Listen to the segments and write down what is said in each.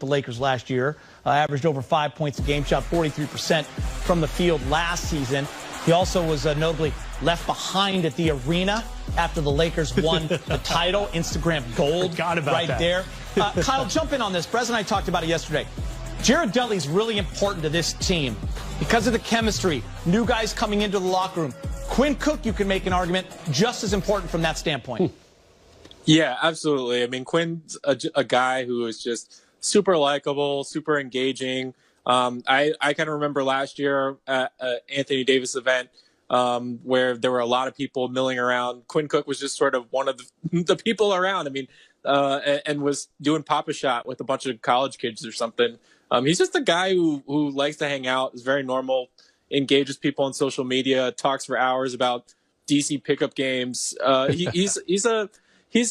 The Lakers last year averaged over 5 points a game, shot 43% from the field last season. He also was notably left behind at the arena after the Lakers won the title. Instagram gold right there. Kyle, jump in on this. Brez and I talked about it yesterday. Jared Dudley's really important to this team because of the chemistry, new guys coming into the locker room. Quinn Cook, you can make an argument, just as important from that standpoint. Yeah, absolutely. I mean, Quinn's a guy who is just super likable, super engaging. I kind of remember last year at Anthony Davis event where there were a lot of people milling around. Quinn Cook was just sort of one of the people around. I mean, and was doing Pop-A-Shot with a bunch of college kids or something. He's just a guy who likes to hang out, is very normal, engages people on social media, talks for hours about DC pickup games. He's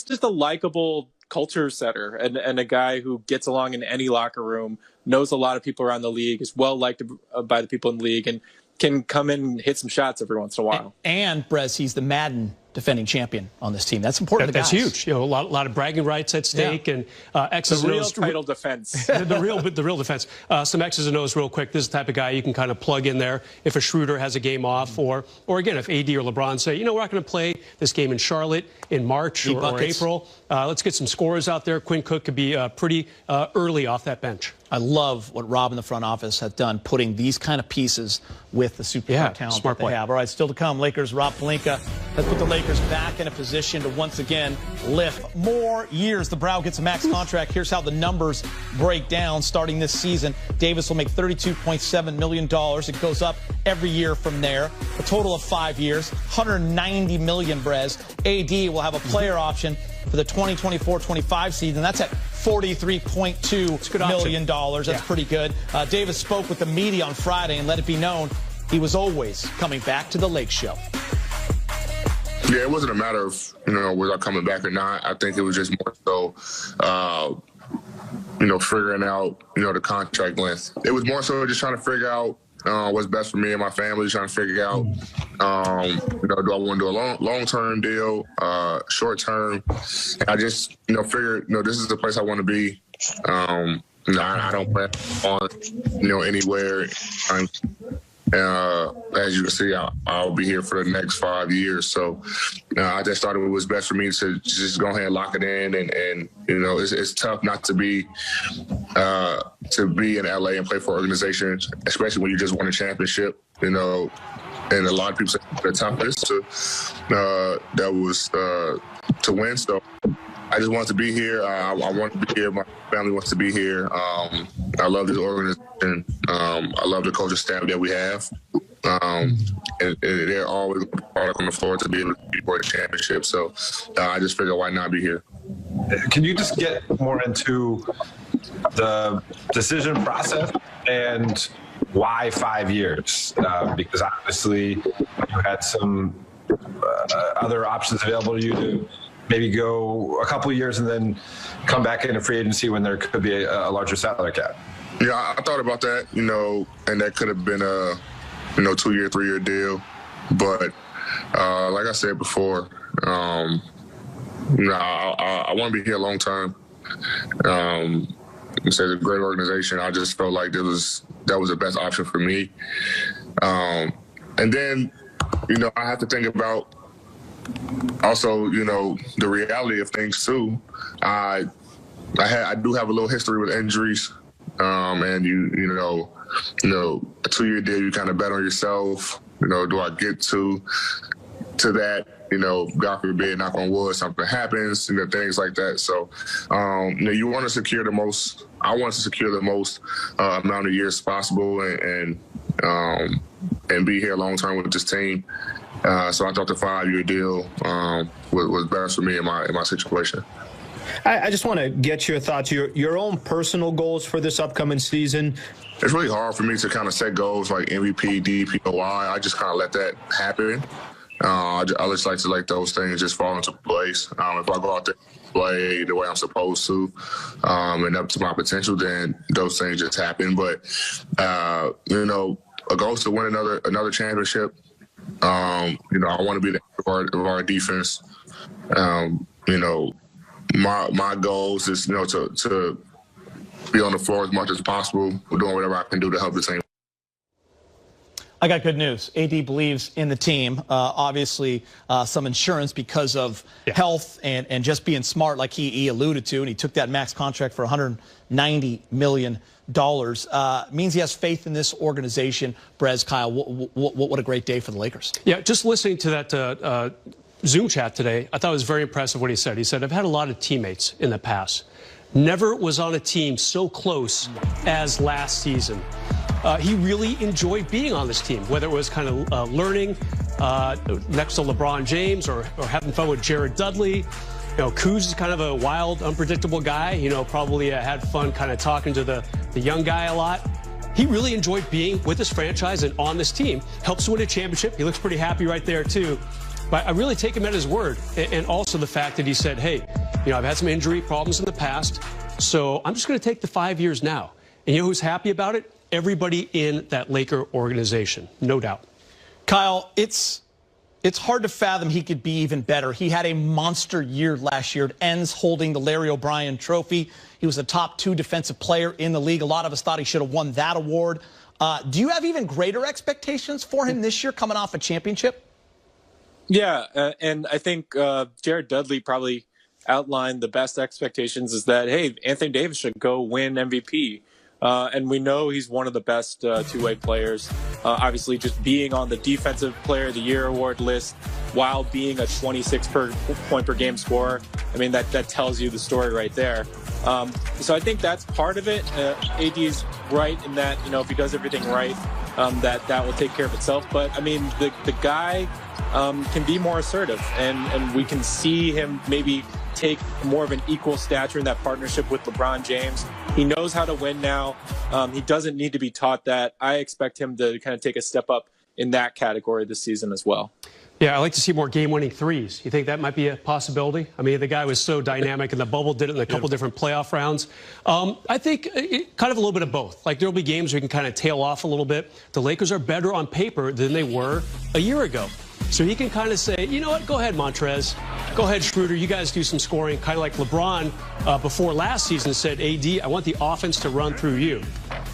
just a likable culture setter and a guy who gets along in any locker room, knows a lot of people around the league, is well liked by the people in the league, and can come in and hit some shots every once in a while. And Brez, he's the Madden defending champion on this team. That's important. That's huge. You know, a lot of bragging rights at stake, and X's the and real O's. Title defense. the real defense. Some X's and O's real quick. This is the type of guy you can kind of plug in there if a Schroeder has a game off, or again, if AD or LeBron say, you know, we're not going to play this game in Charlotte in March or April. Let's get some scorers out there. Quinn Cook could be pretty early off that bench. I love what Rob in the front office has done, putting these kind of pieces with the superstar talent that they have. All right, still to come, Lakers. Rob Pelinka has put the Lakers back in a position to once again lift more years. The Brow gets a max contract. Here's how the numbers break down starting this season. Davis will make $32.7 million. It goes up every year from there. A total of 5 years, $190 million, Brez. AD will have a player option for the 2024-25 season. That's at $43.2 million. That's pretty good. Davis spoke with the media on Friday and let it be known he was always coming back to the Lake Show. Yeah, it wasn't a matter of, was I coming back or not. I think it was just more so, figuring out, the contract length. It was more so just trying to figure out what's best for me and my family, trying to figure out, do I want to do a long-term deal, short-term? And I just, figured, this is the place I want to be. I don't plan on, anywhere. As you can see, I'll be here for the next 5 years. So I just thought it was best for me to just go ahead and lock it in. And it's tough not to be in LA and play for organizations, especially when you just won a championship. And a lot of people say the toughest to win. So I just wanted to be here. I want to be here. My family wants to be here. I love this organization. I love the coaching staff that we have. And they're always on the floor to be able to be for the championship. So I just figured, why not be here? Can you just get more into the decision process and why 5 years? Because obviously you had some other options available to you to maybe go a couple of years and then come back into free agency when there could be a larger salary cap. Yeah, I thought about that, and that could have been a, 2-year, 3-year deal. But like I said before, I want to be here long term. It's a great organization. I just felt like that was the best option for me. And then, I have to think about also, the reality of things too. I do have a little history with injuries, and a 2-year deal, you kind of bet on yourself. Do I get to that? God forbid, knock on wood, something happens, things like that. So, you want to secure the most. I want to secure the most amount of years possible, and be here long term with this team. So I thought the 5-year deal was best for me in my situation. I just want to get your thoughts, your own personal goals for this upcoming season. It's really hard for me to kind of set goals like MVP, DPOY. I just kind of let that happen. I just like to let those things just fall into place. If I go out there and play the way I'm supposed to and up to my potential, then those things just happen. But, a goal is to win another championship. I want to be the of our defense. My goals is to be on the floor as much as possible, doing whatever I can do to help the team. I got good news. AD believes in the team. Obviously, some insurance because of health and just being smart, like he alluded to, and he took that max contract for $190 million. Means he has faith in this organization. Brez, Kyle, what a great day for the Lakers. Yeah, just listening to that Zoom chat today, I thought it was very impressive what he said. He said, I've had a lot of teammates in the past. Never was on a team so close as last season. He really enjoyed being on this team, whether it was kind of learning next to LeBron James or having fun with Jared Dudley. You know, Kuz is kind of a wild, unpredictable guy. You know, probably had fun kind of talking to the young guy a lot. He really enjoyed being with this franchise and on this team. Helps win a championship. He looks pretty happy right there, too. But I really take him at his word. And also the fact that he said, hey, you know, I've had some injury problems in the past, so I'm just going to take the 5 years now. And you know who's happy about it? Everybody in that Laker organization, no doubt. Kyle, it's hard to fathom he could be even better. He had a monster year last year. It ends holding the Larry O'Brien Trophy. He was the top 2 defensive player in the league. A lot of us thought he should have won that award. Do you have even greater expectations for him this year coming off a championship? Yeah, and I think Jared Dudley probably outlined the best expectations is that, hey, Anthony Davis should go win MVP. And we know he's one of the best two-way players. Obviously, just being on the Defensive Player of the Year award list while being a 26 point per game scorer. I mean, that tells you the story right there. So I think that's part of it. AD's right in that, you know, if he does everything right, that will take care of itself. But, I mean, the guy can be more assertive, and we can see him maybe take more of an equal stature in that partnership with LeBron James. He knows how to win now. He doesn't need to be taught that. I expect him to kind of take a step up in that category this season as well. Yeah, I like to see more game-winning threes. You think that might be a possibility? I mean, the guy was so dynamic in the bubble, did it in a couple different playoff rounds. I think kind of a little bit of both. Like, there'll be games where you can kind of tail off a little bit. The Lakers are better on paper than they were a year ago. So he can kind of say, you know what, go ahead, Montrez. Go ahead, Schroeder. You guys do some scoring. Kind of like LeBron before last season said, AD, I want the offense to run through you.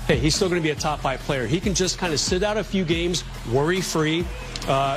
Hey, he's still going to be a top 5 player. He can just kind of sit out a few games, worry-free.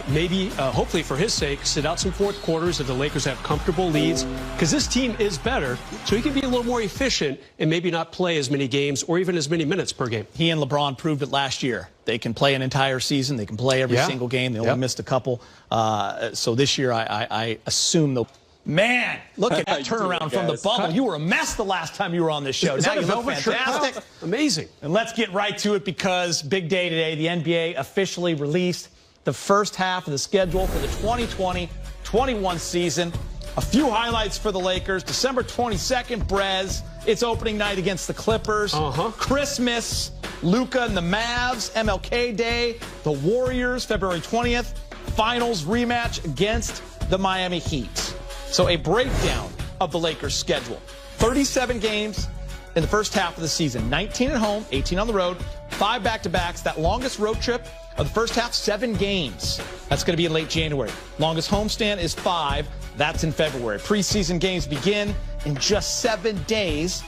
Maybe, hopefully for his sake, sit out some fourth quarters if the Lakers have comfortable leads, because this team is better, so he can be a little more efficient and maybe not play as many games or even as many minutes per game. He and LeBron proved it last year. They can play an entire season. They can play every single game. They only missed a couple. So this year, I assume they'll... Man, look at that turnaround from the bubble. You were a mess the last time you were on this show. Now you look fantastic. Amazing. And let's get right to it, because big day today. The NBA officially released the first half of the schedule for the 2020-21 season. A few highlights for the Lakers. December 22nd, Brez. It's opening night against the Clippers. Christmas, Luka and the Mavs. MLK Day, the Warriors, February 20th. Finals rematch against the Miami Heat. So a breakdown of the Lakers' schedule. 37 games in the first half of the season. 19 at home, 18 on the road, 5 back-to-backs. That longest road trip of the first half, 7 games. That's going to be in late January. Longest homestand is 5. That's in February. Preseason games begin in just 7 days.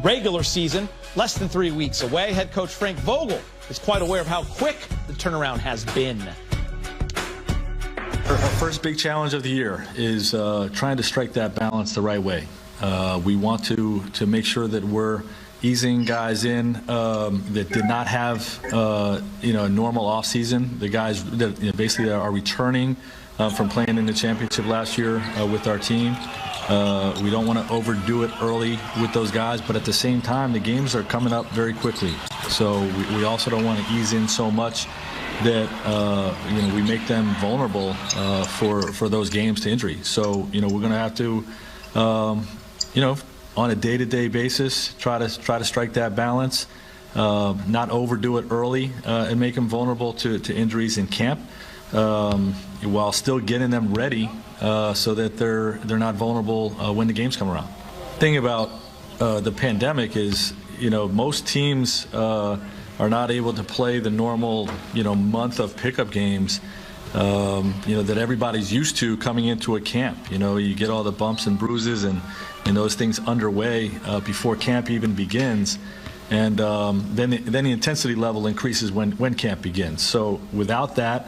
Regular season, less than 3 weeks away. Head coach Frank Vogel is quite aware of how quick the turnaround has been. Our first big challenge of the year is trying to strike that balance the right way. We want to make sure that we're easing guys in that did not have a normal offseason. The guys that basically are returning from playing in the championship last year with our team. We don't want to overdo it early with those guys, but at the same time, the games are coming up very quickly. So we also don't want to ease in so much that we make them vulnerable for those games to injury. So we're going to have to on a day-to-day basis try to strike that balance, not overdo it early and make them vulnerable to injuries in camp, while still getting them ready so that they're not vulnerable when the games come around. The thing about the pandemic is most teams are not able to play the normal, month of pickup games, that everybody's used to coming into a camp. You get all the bumps and bruises and those things underway before camp even begins. And then the intensity level increases when camp begins. So without that,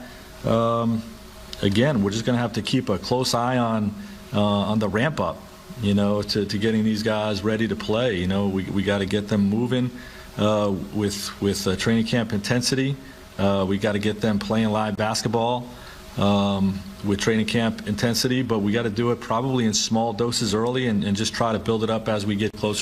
again, we're just going to have to keep a close eye on the ramp up, to getting these guys ready to play. We got to get them moving with training camp intensity. We got to get them playing live basketball with training camp intensity, but we got to do it probably in small doses early and just try to build it up as we get closer.